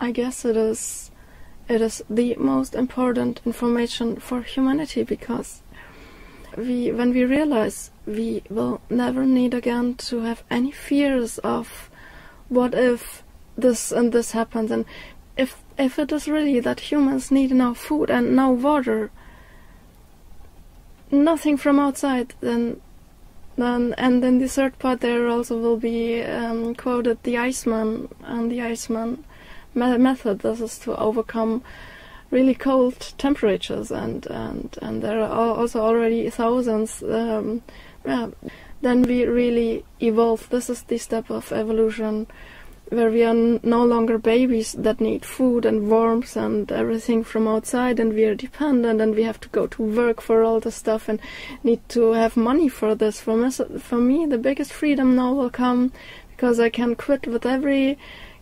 I guess it is the most important information for humanity, because when we realize we will never need again to have any fears of what if this and this happens, and if it is really that humans need now food and now water, nothing from outside, then and then the third part there also will be quoted the Iceman and the Iceman method. This is to overcome really cold temperatures, and there are also already thousands. Then we really evolve. This is the step of evolution where we are no longer babies that need food and warmth and everything from outside, and we are dependent, and we have to go to work for all this stuff and need to have money for this. For me, the biggest freedom now will come because I can quit with every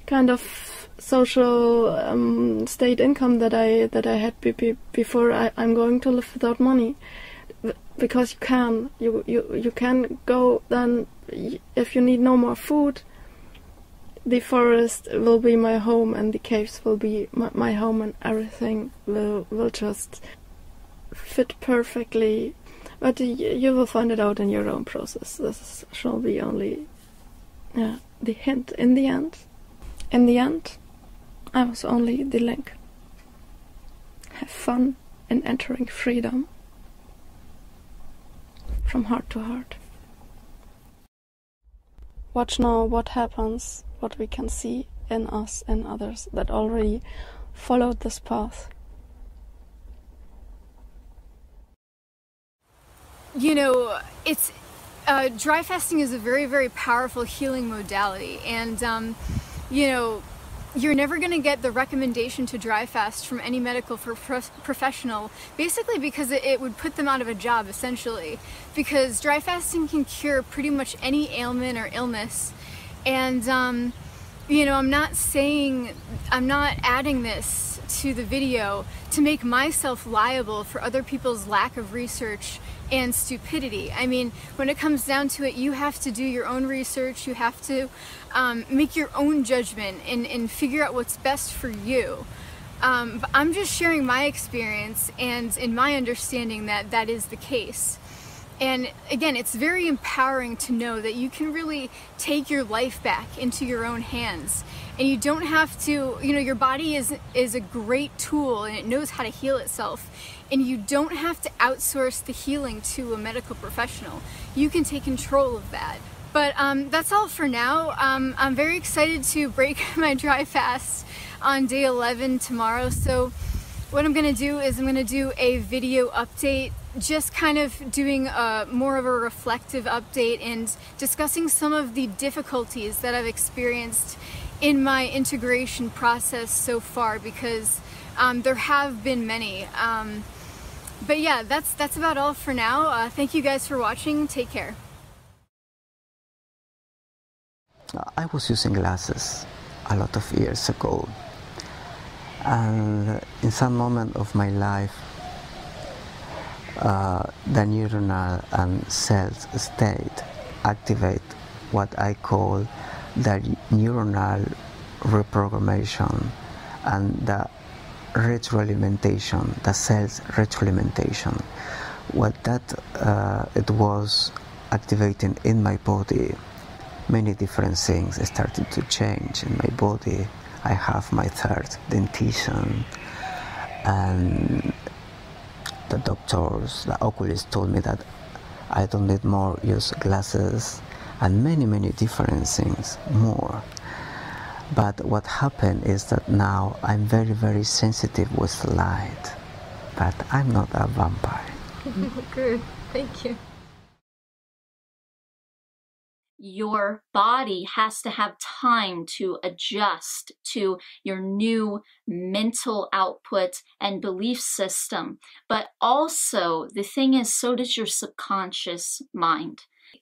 kind of social state income that I had before. I'm going to live without money, because you can go then. If you need no more food, the forest will be my home, and the caves will be my home, and everything will just fit perfectly. But you will find it out in your own process. This shall be only the hint. In the end, I was only the link. Have fun in entering freedom from heart to heart. Watch now what happens, what we can see in us and others that already followed this path. You know, it's dry fasting is a very, very powerful healing modality, and you know, you're never going to get the recommendation to dry fast from any medical professional, basically because it would put them out of a job, essentially, because dry fasting can cure pretty much any ailment or illness. And you know, I'm not adding this to the video to make myself liable for other people's lack of research and stupidity. I mean, when it comes down to it, you have to do your own research, you have to make your own judgment and figure out what's best for you. But I'm just sharing my experience and in my understanding that is the case. And again, it's very empowering to know that you can really take your life back into your own hands, and you don't have to, you know, your body is a great tool and it knows how to heal itself, and you don't have to outsource the healing to a medical professional. You can take control of that. But that's all for now. I'm very excited to break my dry fast on day 11 tomorrow. So what I'm gonna do is I'm gonna do a video update, just kind of doing more of a reflective update and discussing some of the difficulties that I've experienced in my integration process so far, because there have been many. But yeah, that's about all for now. Thank you guys for watching. Take care. I was using glasses a lot of years ago, and in some moment of my life the neuronal and cells state activate what I call the neuronal reprogrammation and the retroalimentation, the cells retroalimentation. What that it was activating in my body, many different things started to change in my body. I have my third dentition, and the doctors, the oculists told me that I don't need more use glasses, and many different things more. But what happened is that now I'm very sensitive with light, but I'm not a vampire. Good, thank you. Your body has to have time to adjust to your new mental output and belief system. But also, the thing is, so does your subconscious mind.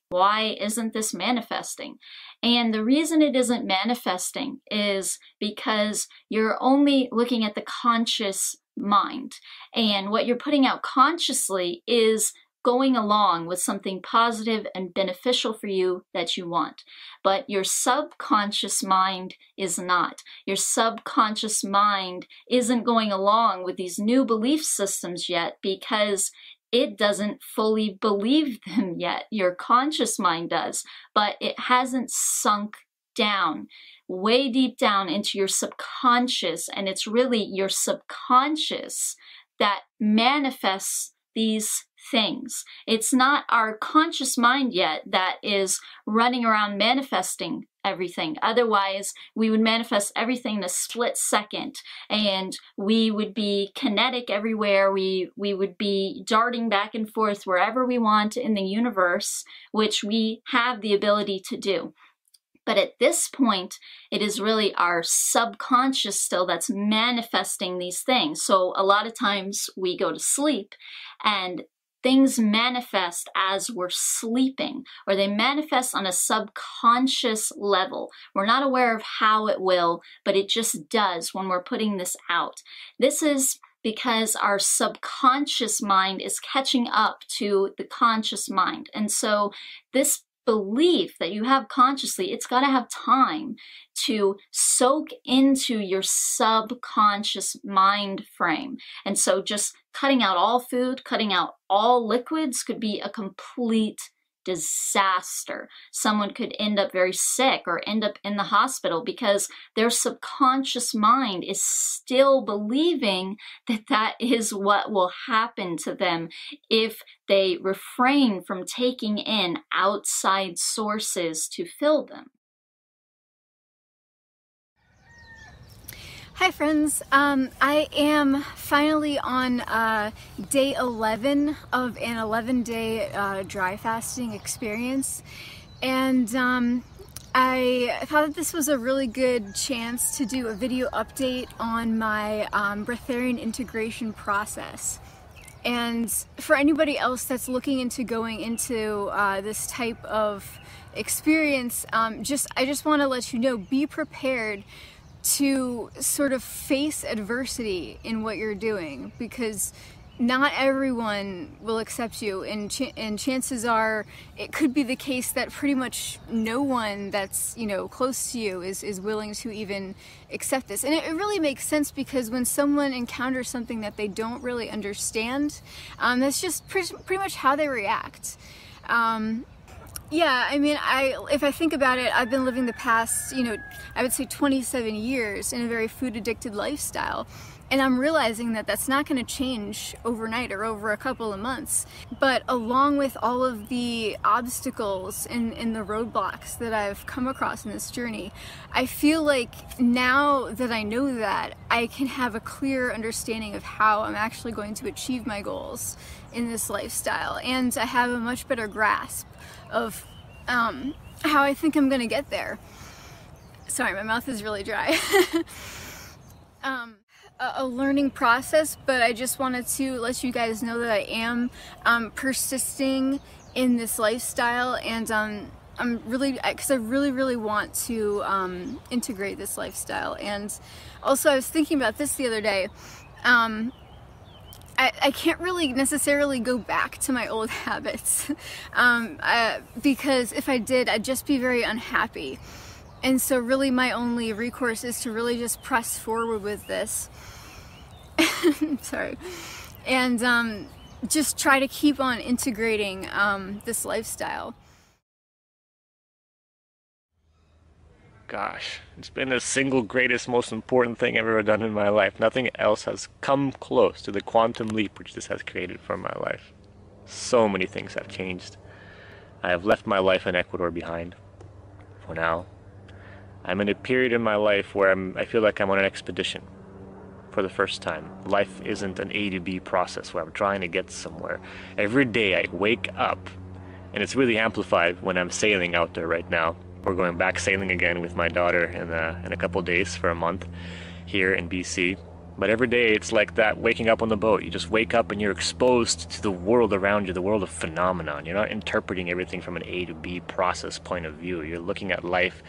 Why isn't this manifesting? And the reason it isn't manifesting is because you're only looking at the conscious mind. And what you're putting out consciously is going along with something positive and beneficial for you that you want. But your subconscious mind is not. Your subconscious mind isn't going along with these new belief systems yet because it doesn't fully believe them yet. Your conscious mind does, but it hasn't sunk down, way deep down into your subconscious, and it's really your subconscious that manifests these things. It's not our conscious mind yet that is running around manifesting everything. Otherwise, we would manifest everything in a split second, and we would be kinetic everywhere. We would be darting back and forth wherever we want in the universe, which we have the ability to do. But at this point, it is really our subconscious still that's manifesting these things. So a lot of times we go to sleep and things manifest as we're sleeping, or they manifest on a subconscious level. We're not aware of how it will, but it just does when we're putting this out. This is because our subconscious mind is catching up to the conscious mind. And so this belief that you have consciously, it's got to have time to soak into your subconscious mind frame. And so just cutting out all food, cutting out all liquids could be a complete disaster. Someone could end up very sick or end up in the hospital because their subconscious mind is still believing that that is what will happen to them if they refrain from taking in outside sources to fill them. Hi friends, I am finally on day 11 of an 11-day dry fasting experience, and I thought that this was a really good chance to do a video update on my Breatharian integration process. And for anybody else that's looking into going into this type of experience, I just want to let you know, be prepared to sort of face adversity in what you're doing, because not everyone will accept you, and chances are it could be the case that pretty much no one that's, you know, close to you is willing to even accept this. And it really makes sense, because when someone encounters something that they don't really understand, that's just pretty much how they react. Yeah, I mean, if I think about it, I've been living the past, you know, I would say 27 years in a very food-addicted lifestyle. And I'm realizing that that's not going to change overnight or over a couple of months. But along with all of the obstacles and the roadblocks that I've come across in this journey, I feel like now that I know that, I can have a clear understanding of how I'm actually going to achieve my goals in this lifestyle. And I have a much better grasp of how I think I'm going to get there. Sorry, my mouth is really dry. A learning process, but I just wanted to let you guys know that I am persisting in this lifestyle, and I'm really, because I really want to integrate this lifestyle. And also, I was thinking about this the other day. I can't really necessarily go back to my old habits, because if I did, I'd just be very unhappy. And so really my only recourse is to really just press forward with this. Sorry. And just try to keep on integrating this lifestyle. Gosh, it's been the single greatest, most important thing I've ever done in my life. Nothing else has come close to the quantum leap which this has created for my life. So many things have changed. I have left my life in Ecuador behind, for now. I'm in a period in my life where I feel like I'm on an expedition for the first time. Life isn't an A to B process where I'm trying to get somewhere. Every day I wake up, and it's really amplified when I'm sailing out there right now. We're going back sailing again with my daughter in a couple of days for a month here in BC. But every day it's like that, waking up on the boat. You just wake up and you're exposed to the world around you, the world of phenomenon. You're not interpreting everything from an A to B process point of view. You're looking at life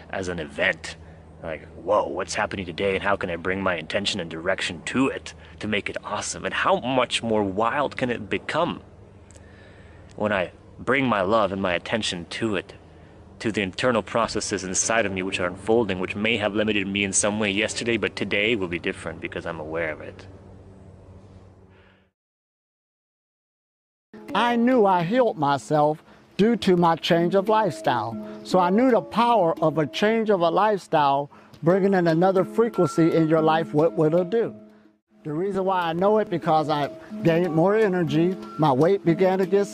as an event. Like, whoa, what's happening today, and how can I bring my intention and direction to it to make it awesome? And how much more wild can it become? when I bring my love and my attention to it, to the internal processes inside of me which are unfolding, which may have limited me in some way yesterday, but today will be different because I'm aware of it. I knew I healed myself due to my change of lifestyle. So I knew the power of a change of a lifestyle, bringing in another frequency in your life, what would it do? The reason why I know it, because I gained more energy, my weight began to get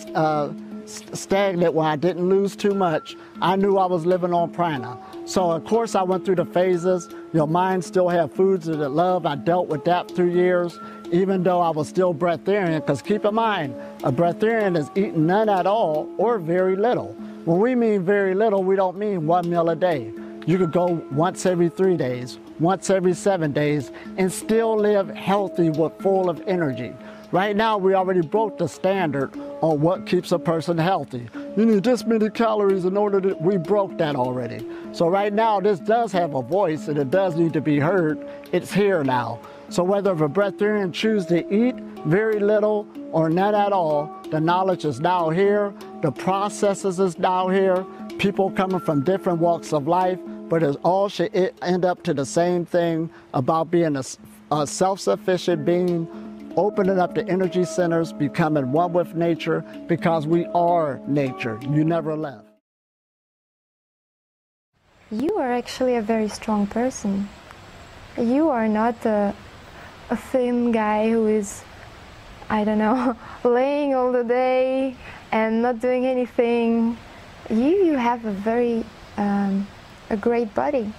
stagnant when I didn't lose too much. I knew I was living on prana. So of course I went through the phases. Your mind still had foods that it loved. I dealt with that through years, even though I was still breatharian, because keep in mind, a breatharian is eating none at all or very little. When we mean very little, we don't mean 1 meal a day. You could go once every 3 days, once every 7 days, and still live healthy with full of energy. Right now, we already broke the standard on what keeps a person healthy. You need this many calories in order to, we broke that already. So right now, this does have a voice and it does need to be heard. It's here now. So whether if a breatharian chooses to eat very little or not at all, the knowledge is now here, the processes is now here, people coming from different walks of life, but it all should end up to the same thing about being a self-sufficient being, opening up the energy centers, becoming one with nature, because we are nature. You never left. You are actually a very strong person. You are not a thin guy who is, I don't know, laying all the day and not doing anything. You have a very a great body.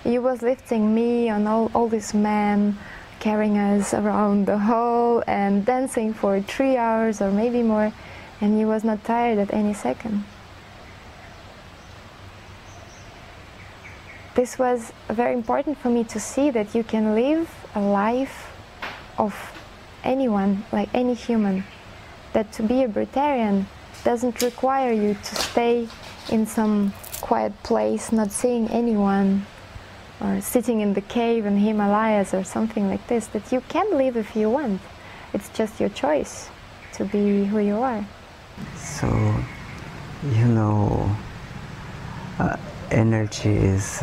You was lifting me and all these men, carrying us around the hall and dancing for 3 hours or maybe more, and you was not tired at any second. This was very important for me to see that you can live a life of anyone, like any human. That to be a Breatharian doesn't require you to stay in some quiet place, not seeing anyone, or sitting in the cave in Himalayas or something like this. That you can live if you want. It's just your choice to be who you are. So, you know, energy is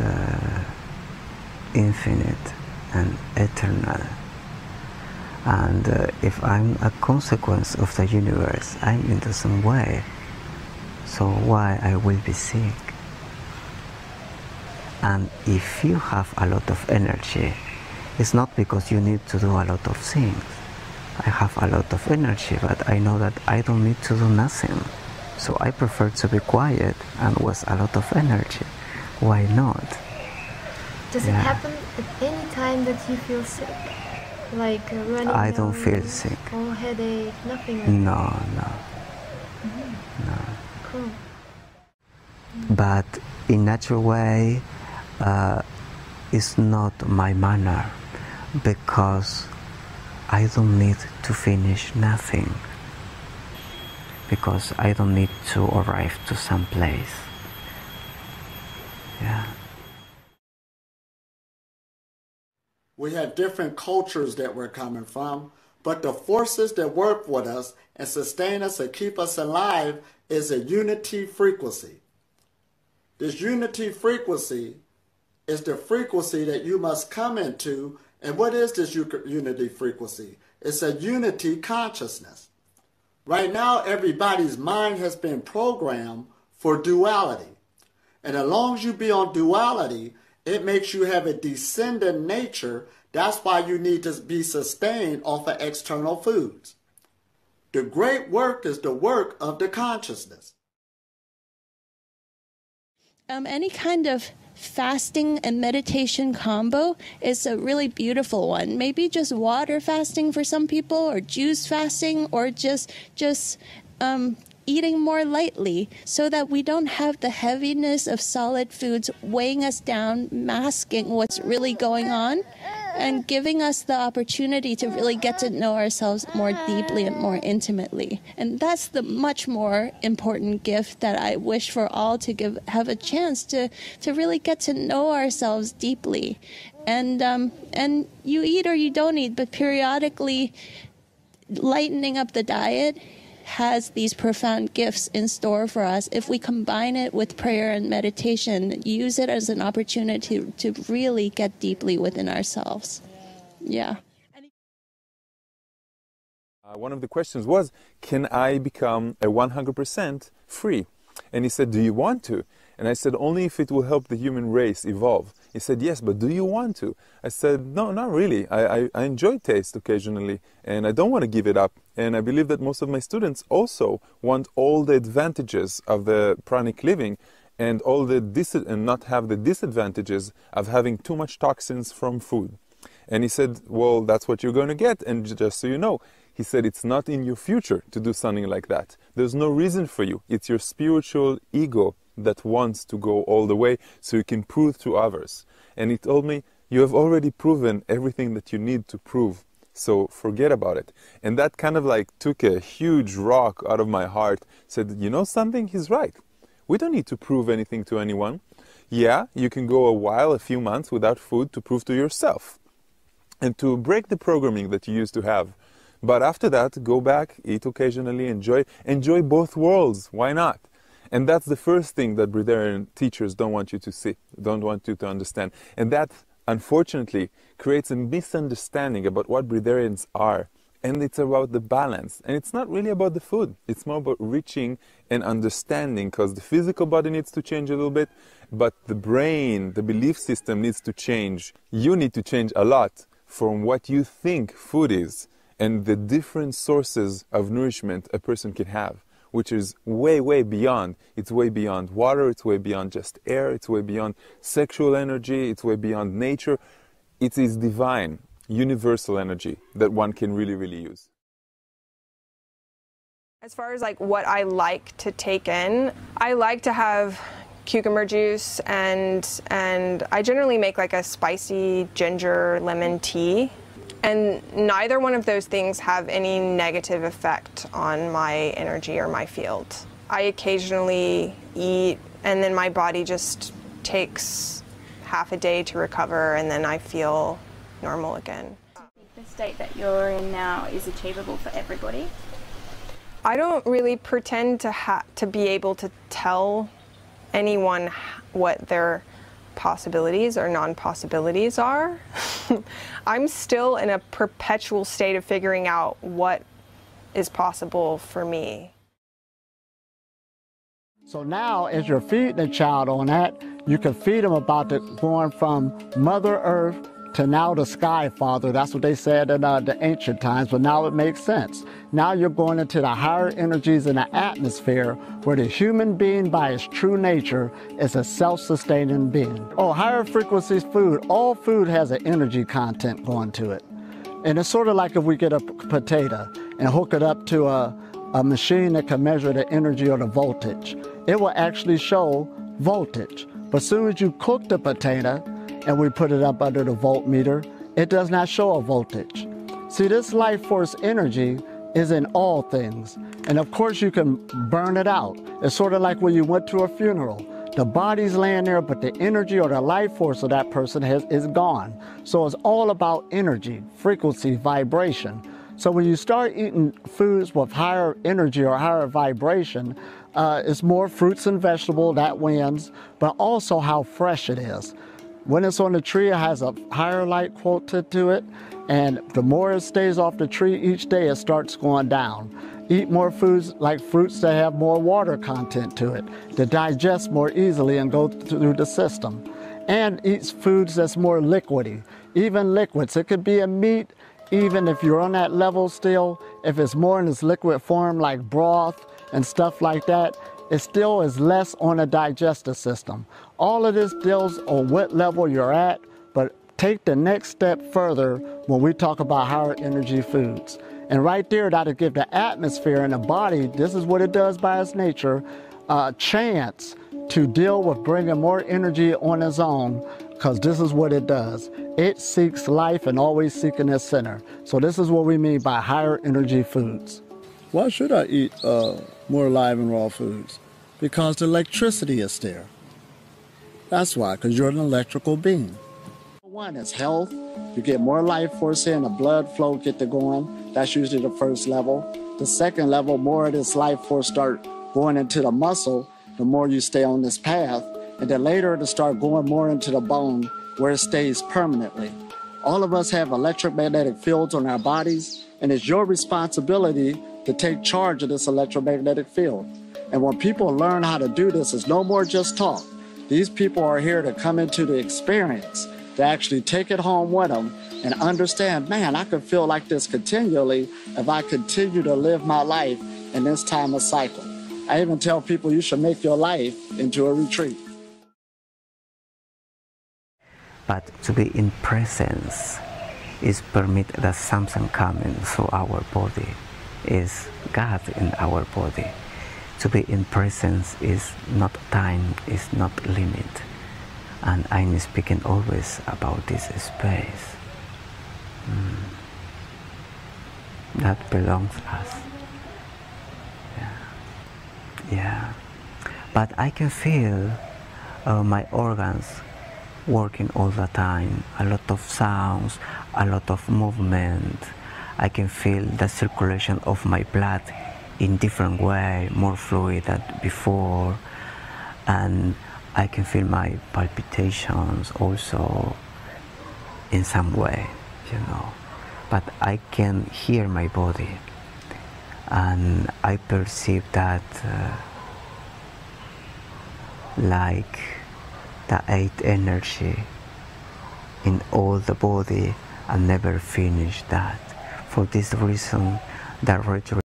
infinite and eternal. And if I'm a consequence of the universe, I'm in the same way. So why I will be sick? And if you have a lot of energy, it's not because you need to do a lot of things. I have a lot of energy, but I know that I don't need to do nothing. So I prefer to be quiet and with a lot of energy. Why not? Does it happen at any time that you feel sick? Like running I don't nose, feel sick. or headache, nothing like No, that? no. Cool. But in natural way, it's not my manner, because I don't need to finish nothing, because I don't need to arrive to some place. Yeah. We have different cultures that we're coming from, but the forces that work with us and sustain us and keep us alive is a unity frequency. This unity frequency is the frequency that you must come into. And what is this unity frequency? It's a unity consciousness. Right now, everybody's mind has been programmed for duality. And as long as you be on duality, it makes you have a descendant nature. That's why you need to be sustained off of external foods. The great work is the work of the consciousness. Any kind of fasting and meditation combo is a really beautiful one. Maybe just water fasting for some people, or juice fasting, or just eating more lightly, so that we don't have the heaviness of solid foods weighing us down, masking what's really going on, and giving us the opportunity to really get to know ourselves more deeply and more intimately. And that's the much more important gift that I wish for all to have a chance to really get to know ourselves deeply. And you eat or you don't eat, but periodically lightening up the diet, has these profound gifts in store for us if we combine it with prayer and meditation, use it as an opportunity to really get deeply within ourselves. Yeah. One of the questions was, can I become a 100% free? And he said, do you want to? And I said, only if it will help the human race evolve. He said, yes, but do you want to? I said, no, not really. I enjoy taste occasionally, and I don't want to give it up. And I believe that most of my students also want all the advantages of the pranic living and all the and not have the disadvantages of having too much toxins from food. And he said, well, that's what you're going to get. And just so you know, he said, it's not in your future to do something like that. There's no reason for you. It's your spiritual ego that wants to go all the way so you can prove to others. And he told me, you have already proven everything that you need to prove, so forget about it. And that kind of like took a huge rock out of my heart, said, you know something, he's right. We don't need to prove anything to anyone. Yeah, you can go a few months without food to prove to yourself and to break the programming that you used to have. But after that, go back, eat occasionally, enjoy both worlds. Why not? And that's the first thing that Breatharian teachers don't want you to see, don't want you to understand. And that, unfortunately, creates a misunderstanding about what Breatharians are. And it's about the balance. And it's not really about the food. It's more about reaching and understanding, because the physical body needs to change a little bit, but the brain, the belief system needs to change. You need to change a lot from what you think food is and the different sources of nourishment a person can have, which is way, way beyond. It's way beyond water, it's way beyond just air, it's way beyond sexual energy, it's way beyond nature. It is divine, universal energy that one can really, really use. As far as like what I like to take in, I like to have cucumber juice and I generally make like a spicy ginger lemon tea. And neither one of those things have any negative effect on my energy or my field. I occasionally eat and then my body just takes half a day to recover and then I feel normal again. The state that you're in now is achievable for everybody? I don't really pretend to be able to tell anyone what their possibilities or non-possibilities are. I'm still in a perpetual state of figuring out what is possible for me. So now, as you're feeding a child on that, you can feed them about going from Mother Earth to now the Sky Father. That's what they said in the ancient times, but now it makes sense. Now you're going into the higher energies in the atmosphere where the human being by its true nature is a self-sustaining being. Oh, higher frequencies food. All food has an energy content going to it. And it's sort of like if we get a potato and hook it up to a machine that can measure the energy or the voltage. It will actually show voltage. But as soon as you cook the potato, and we put it up under the voltmeter, it does not show a voltage. See, this life force energy is in all things. And of course you can burn it out. It's sort of like when you went to a funeral. The body's laying there, but the energy or the life force of that person is gone. So it's all about energy, frequency, vibration. So when you start eating foods with higher energy or higher vibration, it's more fruits and vegetables, that wins, but also how fresh it is. When it's on the tree, it has a higher light quotient to it, and the more it stays off the tree each day, it starts going down. Eat more foods like fruits that have more water content to it, to digest more easily and go through the system. And eat foods that's more liquidy, even liquids. It could be a meat, even if you're on that level still, if it's more in its liquid form like broth and stuff like that, it still is less on a digestive system. All of this deals on what level you're at, but take the next step further when we talk about higher energy foods. And right there, that'll give the atmosphere and the body, this is what it does by its nature, a chance to deal with bringing more energy on its own, because this is what it does. It seeks life and always seeking its center. So this is what we mean by higher energy foods. Why should I eat more live and raw foods? Because the electricity is there. That's why, because you're an electrical being. One is health. You get more life force in, the blood flow get to going. That's usually the first level. The second level, more of this life force start going into the muscle, the more you stay on this path. And then later it'll start going more into the bone where it stays permanently. All of us have electromagnetic fields on our bodies, and it's your responsibility to take charge of this electromagnetic field. And when people learn how to do this, it's no more just talk. These people are here to come into the experience, to actually take it home with them and understand, man, I could feel like this continually if I continue to live my life in this time of cycle. I even tell people you should make your life into a retreat. But to be in presence is permit that something coming through our body, is God in our body. To be in presence is not time, is not limit. And I'm speaking always about this space. That belongs to us. Yeah. But I can feel my organs working all the time, a lot of sounds, a lot of movement. I can feel the circulation of my blood in different way, more fluid than before, and I can feel my palpitations also in some way, you know. But I can hear my body, and I perceive that like the 8th energy in all the body, and never finish that. For this reason, the retreat